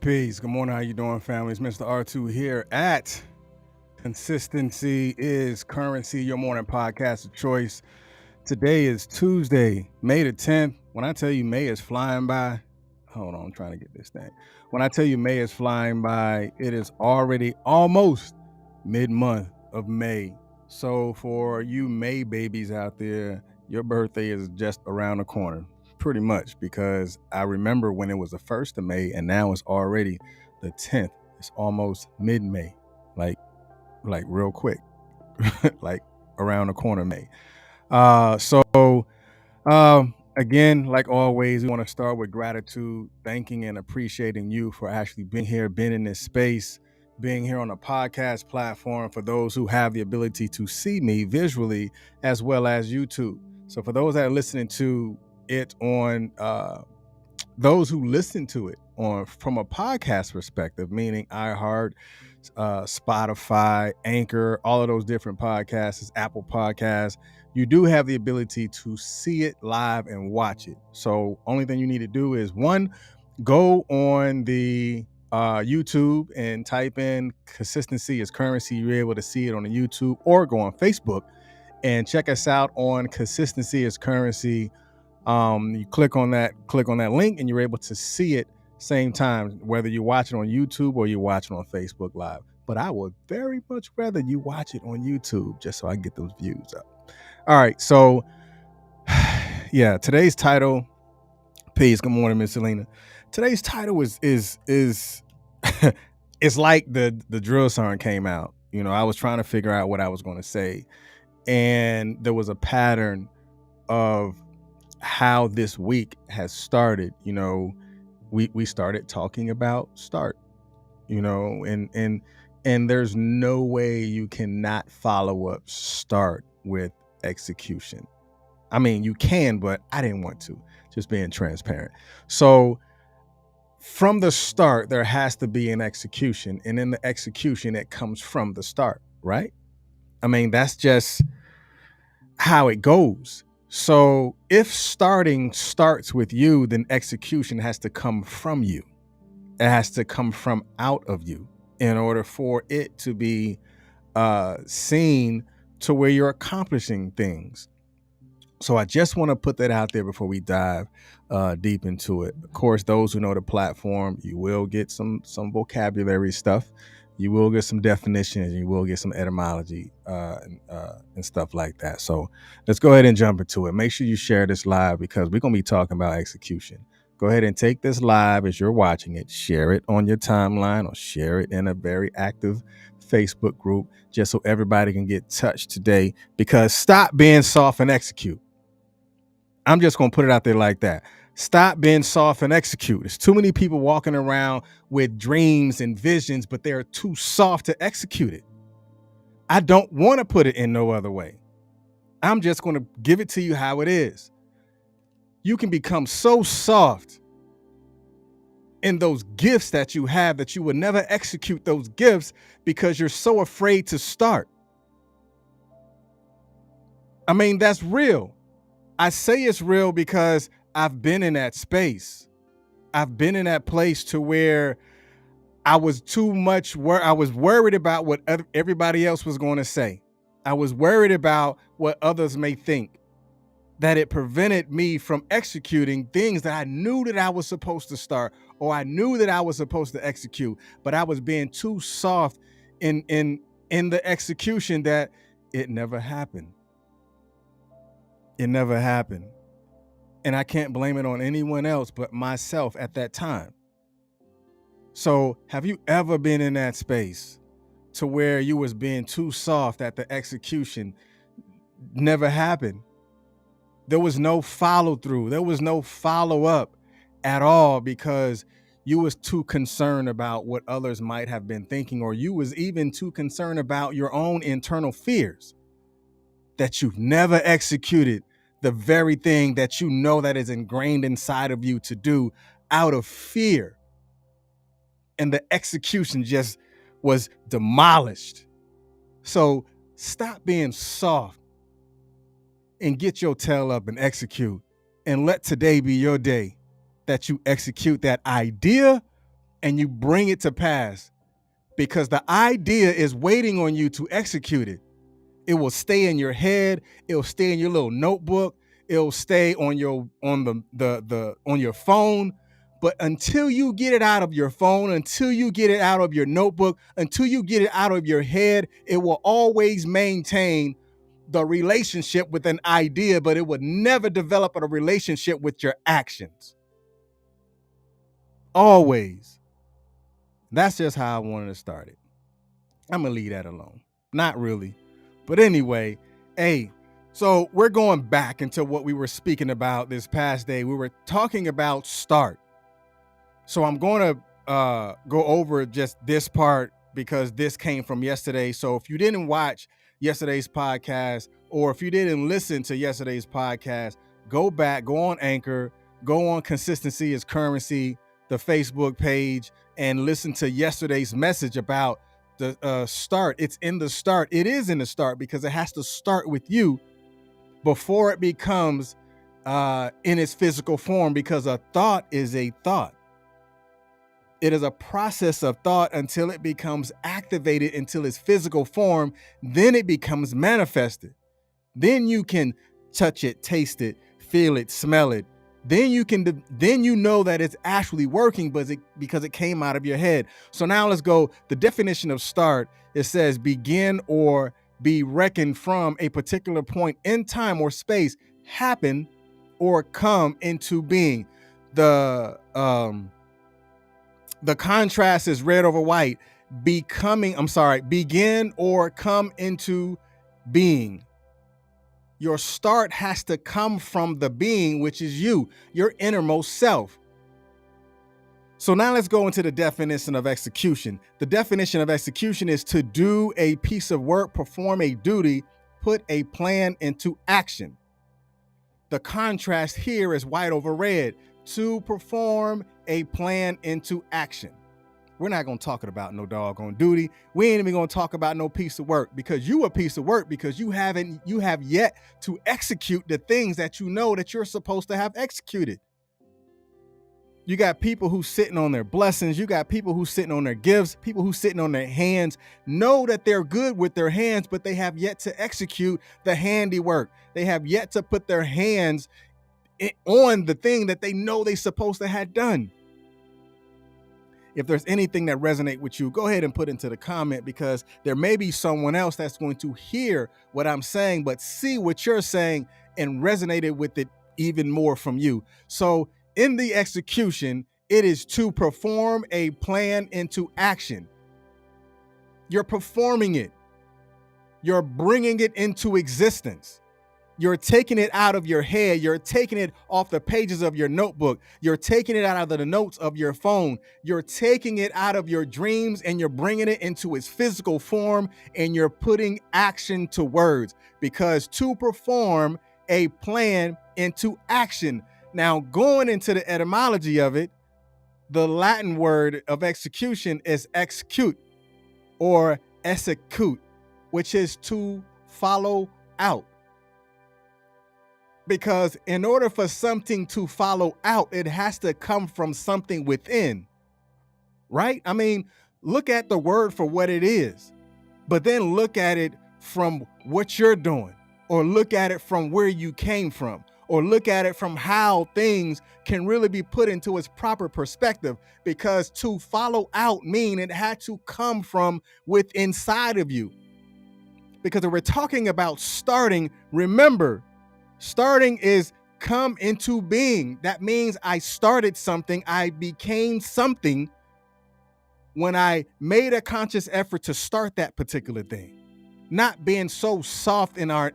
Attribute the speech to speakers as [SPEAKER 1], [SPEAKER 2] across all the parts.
[SPEAKER 1] Peace. Good morning. How you doing, family? It's Mr. R2 here at Consistency is Currency, your morning podcast of choice. Today is Tuesday, May the 10th. When I tell you May is flying by, hold on, I'm trying to get this thing. When I tell you May is flying by, it is already almost mid-month of May. So for you May babies out there, your birthday is just around the corner. Pretty much, because I remember when it was the 1st of May and now it's already the 10th. It's almost mid-May, like real quick, like around the corner May. Again, like always, we want to start with gratitude, thanking and appreciating you for actually being here, being in this space, being here on a podcast platform for those who have the ability to see me visually as well as YouTube. So for those that are listening to it on those who listen to it on from a podcast perspective, meaning iHeart, Spotify, Anchor, all of those different podcasts, Apple Podcasts, you do have the ability to see it live and watch it. So only thing you need to do is one, go on the YouTube and type in Consistency is Currency. You're able to see it on the YouTube, or go on Facebook and check us out on Consistency is Currency. You click on that link and you're able to see it same time, whether you watch it on YouTube or you watch it on Facebook Live. But I would very much rather you watch it on YouTube just so I can get those views up. All right, so yeah, today's title. Peace. Good morning, Miss Selena. Today's title is it's like the drill sergeant came out. You know, I was trying to figure out what I was going to say, and there was a pattern of how this week has started. You know, we started talking about start, you know, and there's no way you cannot follow up start with execution. I mean, you can, but I didn't want to, just being transparent. So from the start, there has to be an execution, and in the execution, it comes from the start, right? I mean, that's just how it goes. So if starting starts with you, then execution has to come from you. It has to come from out of you in order for it to be seen to where you're accomplishing things. So I just want to put that out there before we dive deep into it. Of course, those who know the platform, you will get some vocabulary stuff. You will get some definitions. You will get some etymology and stuff like that. So let's go ahead and jump into it. Make sure you share this live because we're going to be talking about execution. Go ahead and take this live as you're watching it. Share it on your timeline or share it in a very active Facebook group just so everybody can get touched today, because stop being soft and execute. I'm just going to put it out there like that. Stop being soft and execute. There's too many people walking around with dreams and visions, but they're too soft to execute it. I don't want to put it in no other way. I'm just going to give it to you how it is. You can become so soft in those gifts that you have that you will never execute those gifts because you're so afraid to start. I mean, that's real. I say it's real because I've been in that space. I've been in that place to where I was too much I was worried about what everybody else was going to say. I was worried about what others may think, that it prevented me from executing things that I knew that I was supposed to start, or I knew that I was supposed to execute, but I was being too soft in the execution that it never happened. It never happened. And I can't blame it on anyone else but myself at that time. So have you ever been in that space to where you was being too soft that the execution never happened? There was no follow through. There was no follow up at all because you was too concerned about what others might have been thinking, or you was even too concerned about your own internal fears that you've never executed the very thing that you know that is ingrained inside of you to do out of fear. And the execution just was demolished. So stop being soft and get your tail up and execute, and let today be your day that you execute that idea and you bring it to pass, because the idea is waiting on you to execute it. It will stay in your head. It'll stay in your little notebook. It'll stay on your on your phone. But until you get it out of your phone, until you get it out of your notebook, until you get it out of your head, it will always maintain the relationship with an idea, but it would never develop a relationship with your actions. Always. That's just how I wanted to start it. I'm going to leave that alone. Not really. But anyway, hey, so we're going back into what we were speaking about this past day. We were talking about start. So I'm going to go over just this part because this came from yesterday. So if you didn't watch yesterday's podcast, or if you didn't listen to yesterday's podcast, go back, go on Anchor, go on Consistency is Currency, the Facebook page, and listen to yesterday's message about the start. It's in the start. It is in the start because it has to start with you before it becomes in its physical form, because a thought is a thought. It is a process of thought until it becomes activated until its physical form. Then it becomes manifested. Then you can touch it, taste it, feel it, smell it. Then you know that it's actually working, but because it came out of your head. So now let's go. The definition of start, it says begin or be reckoned from a particular point in time or space, happen or come into being. The contrast is red over white. Begin or come into being. Your start has to come from the being, which is you, your innermost self. So now let's go into the definition of execution. The definition of execution is to do a piece of work, perform a duty, put a plan into action. The contrast here is white over red. To perform a plan into action. We're not going to talk about no doggone duty. We ain't even going to talk about no piece of work, because you a piece of work because you have yet to execute the things that you know that you're supposed to have executed. You got people who sitting on their blessings. You got people who sitting on their gifts, people who sitting on their hands, know that they're good with their hands, but they have yet to execute the handiwork. They have yet to put their hands on the thing that they know they're supposed to have done. If there's anything that resonates with you, go ahead and put into the comment, because there may be someone else that's going to hear what I'm saying, but see what you're saying and resonated with it even more from you. So in the execution, it is to perform a plan into action. You're performing it. You're bringing it into existence. You're taking it out of your head. You're taking it off the pages of your notebook. You're taking it out of the notes of your phone. You're taking it out of your dreams and you're bringing it into its physical form, and you're putting action to words, because to perform a plan into action. Now, going into the etymology of it, the Latin word of execution is execute or execute, which is to follow out. Because in order for something to follow out, it has to come from something within, right? I mean, look at the word for what it is, but then look at it from what you're doing, or look at it from where you came from, or look at it from how things can really be put into its proper perspective. Because to follow out mean it had to come from within inside of you. Because if we're talking about starting, remember, starting is come into being. That means I started something. I became something when I made a conscious effort to start that particular thing. Not being so soft in our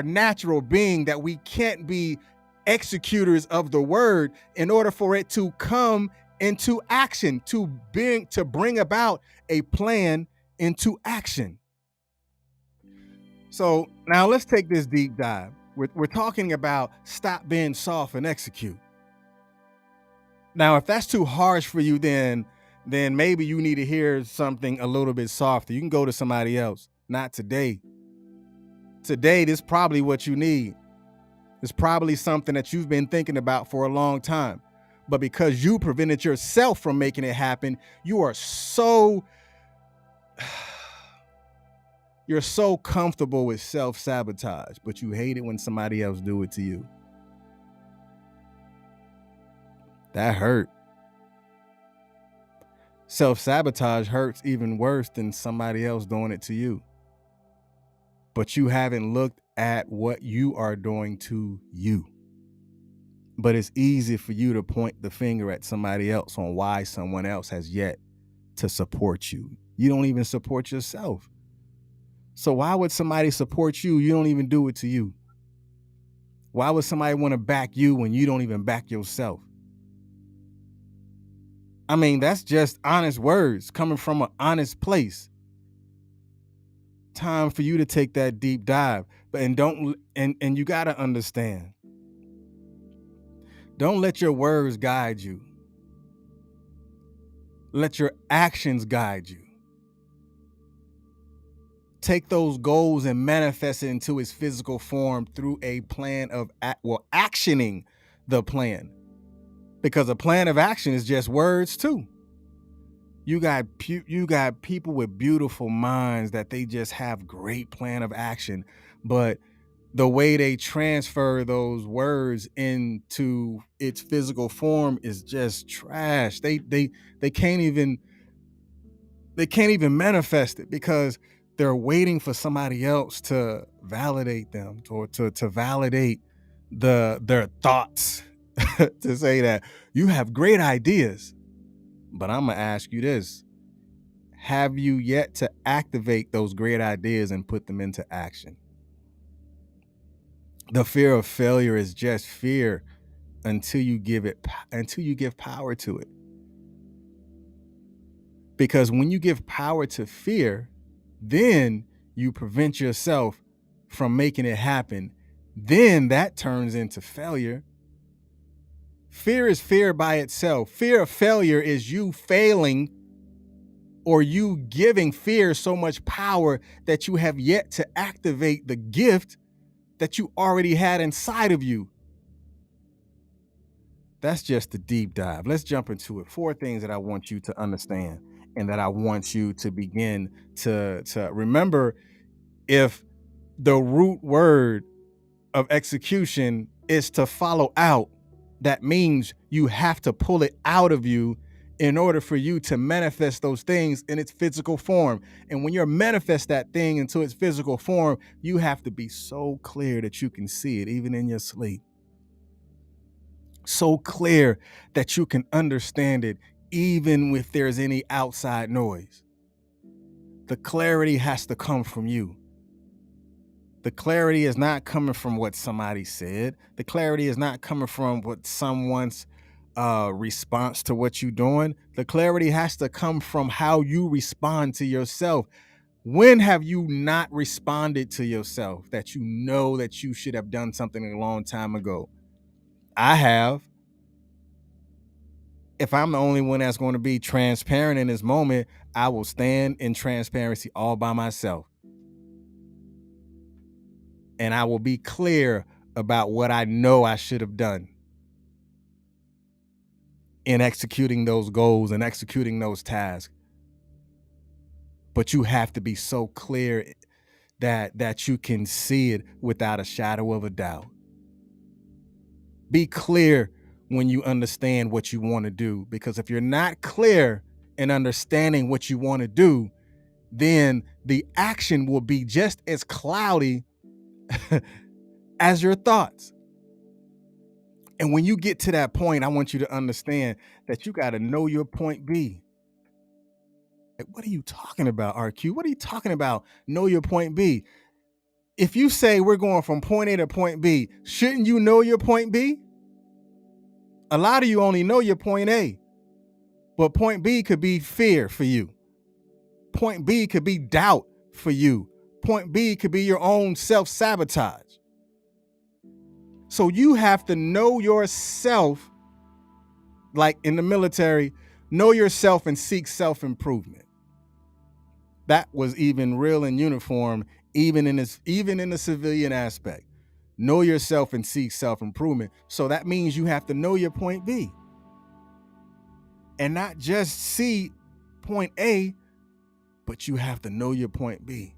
[SPEAKER 1] natural being that we can't be executors of the word in order for it to come into action, to bring about a plan into action. So now let's take this deep dive. We're talking about stop being soft and execute. Now, if that's too harsh for you, then maybe you need to hear something a little bit softer. You can go to somebody else. Not today. Today, this is probably what you need. It's probably something that you've been thinking about for a long time. But because you prevented yourself from making it happen, you're so comfortable with self-sabotage, but you hate it when somebody else do it to you. That hurt. Self-sabotage hurts even worse than somebody else doing it to you. But you haven't looked at what you are doing to you. But it's easy for you to point the finger at somebody else on why someone else has yet to support you. You don't even support yourself. So why would somebody support you? You don't even do it to you. Why would somebody want to back you when you don't even back yourself? I mean, that's just honest words coming from an honest place. Time for you to take that deep dive. And you got to understand. Don't let your words guide you. Let your actions guide you. Take those goals and manifest it into its physical form through a plan of actioning the plan. Because a plan of action is just words too. You got people with beautiful minds that they just have great plan of action, but the way they transfer those words into its physical form is just trash. They can't even manifest it because they're waiting for somebody else to validate them or to validate their thoughts. To say that you have great ideas. But I'm going to ask you this. Have you yet to activate those great ideas and put them into action? The fear of failure is just fear until you give power to it. Because when you give power to fear, then you prevent yourself from making it happen. Then that turns into failure. Fear is fear by itself. Fear of failure is you failing or you giving fear so much power that you have yet to activate the gift that you already had inside of you. That's just the deep dive. Let's jump into it. 4 things that I want you to understand and that I want you to begin to remember. If the root word of execution is to follow out, that means you have to pull it out of you in order for you to manifest those things in its physical form. And when you manifest that thing into its physical form, you have to be so clear that you can see it even in your sleep. So clear that you can understand it even if there's any outside noise. The clarity has to come from you. The clarity is not coming from what somebody said. The clarity is not coming from what someone's response to what you're doing. The clarity has to come from how you respond to yourself. When have you not responded to yourself that you know that you should have done something a long time ago? I have. If I'm the only one that's going to be transparent in this moment, I will stand in transparency all by myself. And I will be clear about what I know I should have done in executing those goals and executing those tasks. But you have to be so clear that you can see it without a shadow of a doubt. Be clear when you understand what you want to do, because if you're not clear in understanding what you want to do, then the action will be just as cloudy as your thoughts. And when you get to that point, I want you to understand that you got to know your point B. What are you talking about, RQ? What are you talking about? Know your point B. If you say we're going from point A to point B, shouldn't you know your point B? A lot of you only know your point A, but point B could be fear for you. Point B could be doubt for you. Point B could be your own self-sabotage. So you have to know yourself, like in the military, know yourself and seek self-improvement. That was even real in uniform, even in the civilian aspect. Know yourself and seek self-improvement. So that means you have to know your point B. and not just see point A, but you have to know your point B.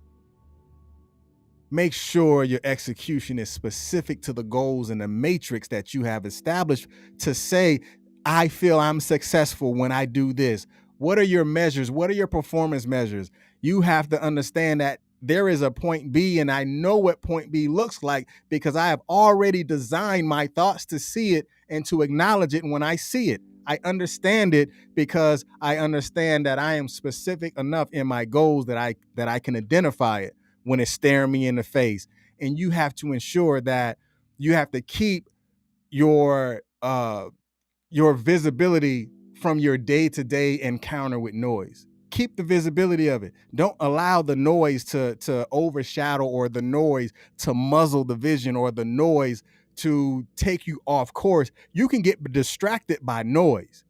[SPEAKER 1] Make sure your execution is specific to the goals and the matrix that you have established to say, I feel I'm successful when I do this. What are your measures? What are your performance measures? You have to understand that there is a point B, and I know what point B looks like because I have already designed my thoughts to see it and to acknowledge it when I see it. I understand it because I understand that I am specific enough in my goals that I can identify it when it's staring me in the face. And you have to ensure that you have to keep your visibility from your day-to-day encounter with noise. Keep the visibility of it. Don't allow the noise to overshadow, or the noise to muzzle the vision, or the noise to take you off course. You can get distracted by noise.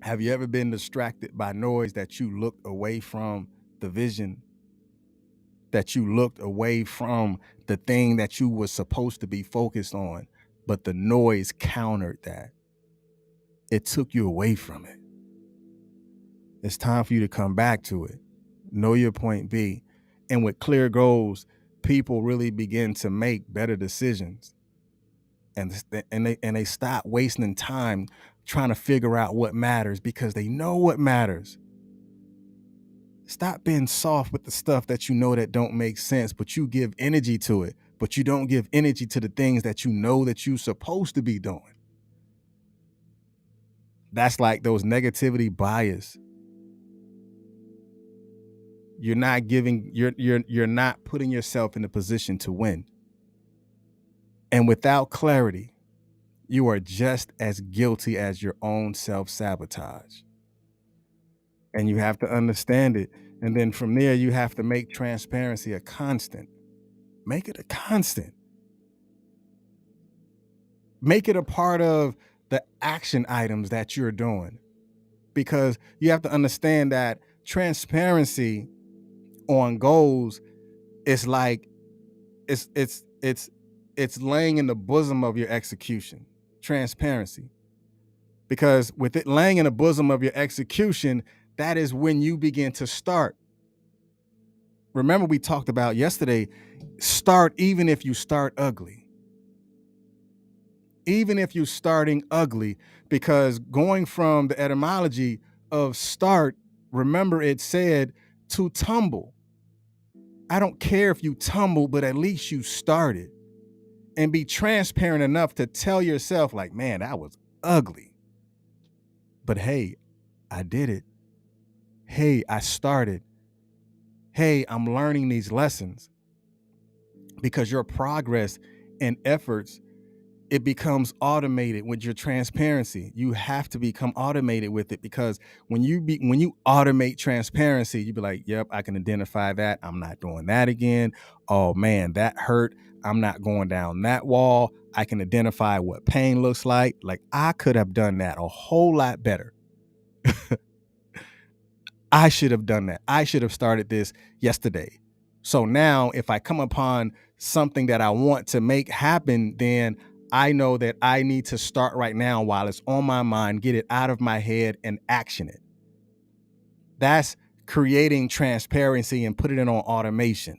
[SPEAKER 1] Have you ever been distracted by noise that you looked away from the vision, that you looked away from the thing that you were supposed to be focused on, but the noise countered that? It took you away from it. It's time for you to come back to it. Know your point B. And with clear goals, people really begin to make better decisions. And they stop wasting time trying to figure out what matters, because they know what matters. Stop being soft with the stuff that you know that don't make sense, but you give energy to it, but you don't give energy to the things that you know that you're supposed to be doing. That's like those negativity bias. You're not putting yourself in a position to win. And without clarity, you are just as guilty as your own self-sabotage. And you have to understand it. And then from there, you have to make transparency a constant. Make it a constant. Make it a part of the action items that you're doing. Because you have to understand that transparency on goals is like, it's laying in the bosom of your execution. Transparency. Because with it laying in the bosom of your execution, that is when you begin to start. Remember, we talked about yesterday, start even if you start ugly. Even if you're starting ugly, because going from the etymology of start, remember it said to tumble. I don't care if you tumble, but at least you started. And be transparent enough to tell yourself, like, man, that was ugly. But hey, I did it. Hey, I started. Hey, I'm learning these lessons. Because your progress and efforts, it becomes automated with your transparency. You have to become automated with it, because when you automate transparency, you be like, yep, I can identify that. I'm not doing that again. Oh man, that hurt. I'm not going down that wall. I can identify what pain looks like. Like, I could have done that a whole lot better. I should have done that. I should have started this yesterday. So now if I come upon something that I want to make happen, then I know that I need to start right now while it's on my mind, get it out of my head and action it. That's creating transparency and put it in on automation.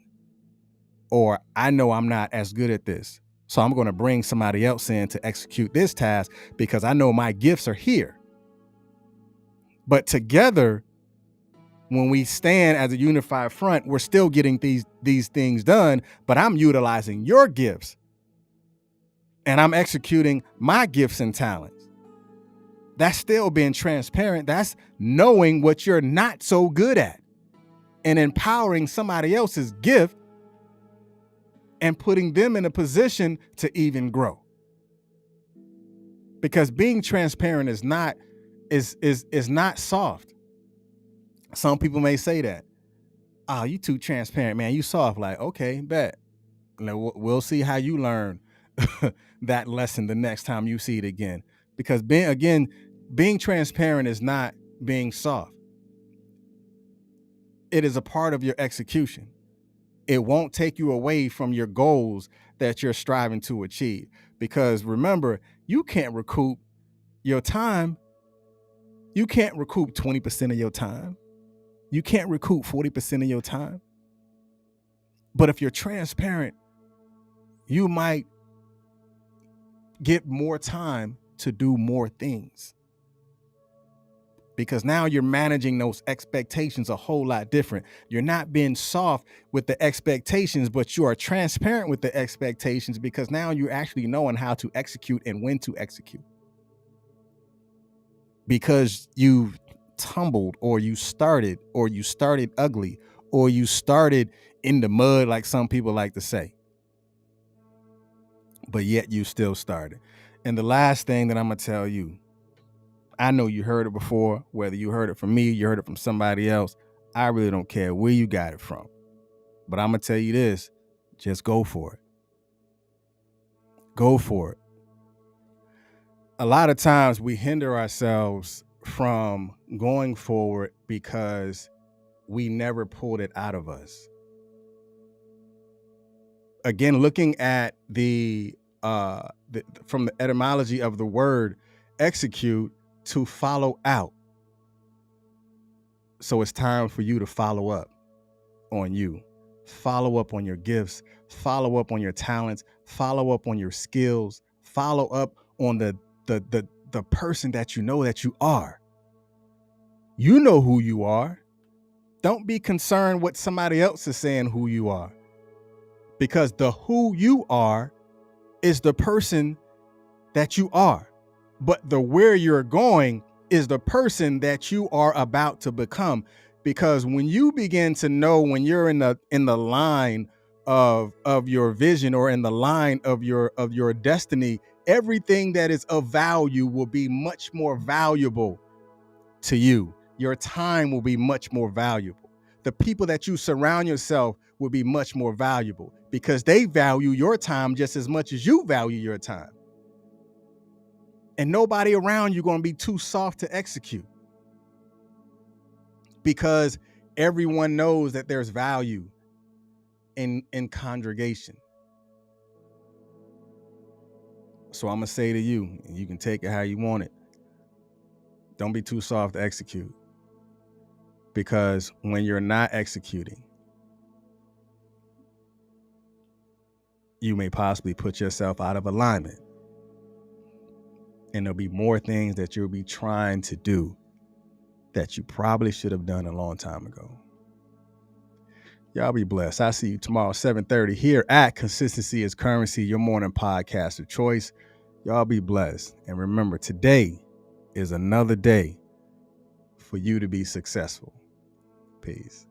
[SPEAKER 1] Or I know I'm not as good at this, so I'm going to bring somebody else in to execute this task because I know my gifts are here. But together, when we stand as a unified front, we're still getting these things done, but I'm utilizing your gifts and I'm executing my gifts and talents. That's still being transparent. That's knowing what you're not so good at and empowering somebody else's gift and putting them in a position to even grow. Because being transparent is not soft. Some people may say that, oh, you too transparent, man. You soft. Like, okay, bet. We'll see how you learn that lesson the next time you see it again. Because being transparent is not being soft. It is a part of your execution. It won't take you away from your goals that you're striving to achieve. Because remember, you can't recoup Your time, you can't recoup 20% of your time. You can't recoup 40% of your time. But if you're transparent, you might get more time to do more things, because now you're managing those expectations a whole lot different. You're not being soft with the expectations, but you are transparent with the expectations, because now you're actually knowing how to execute and when to execute. Because you tumbled, or you started ugly, or you started in the mud, like some people like to say, but yet you still started. And the last thing that I'm gonna tell you, I know you heard it before, whether you heard it from me, you heard it from somebody else. I really don't care where you got it from. But I'm going to tell you this, just go for it. Go for it. A lot of times we hinder ourselves from going forward because we never pulled it out of us. Again, looking at from the etymology of the word execute, to follow out. So it's time for you to follow up on you. Follow up on your gifts, follow up on your talents, follow up on your skills, follow up on the person that you know that you are. You know who you are. Don't be concerned what somebody else is saying who you are, because the who you are is the person that you are. But the where you're going is the person that you are about to become. Because when you begin to know, when you're in the line of your vision, or in the line of your destiny, everything that is of value will be much more valuable to you. Your time will be much more valuable. The people that you surround yourself will be much more valuable, because they value your time just as much as you value your time. And nobody around you going to be too soft to execute, because everyone knows that there's value in congregation. So I'm going to say to you, and you can take it how you want it, don't be too soft to execute, because when you're not executing, you may possibly put yourself out of alignment, and there'll be more things that you'll be trying to do that you probably should have done a long time ago. Y'all be blessed. I'll see you tomorrow, 7:30 here at Consistency is Currency, your morning podcast of choice. Y'all be blessed. And remember, today is another day for you to be successful. Peace.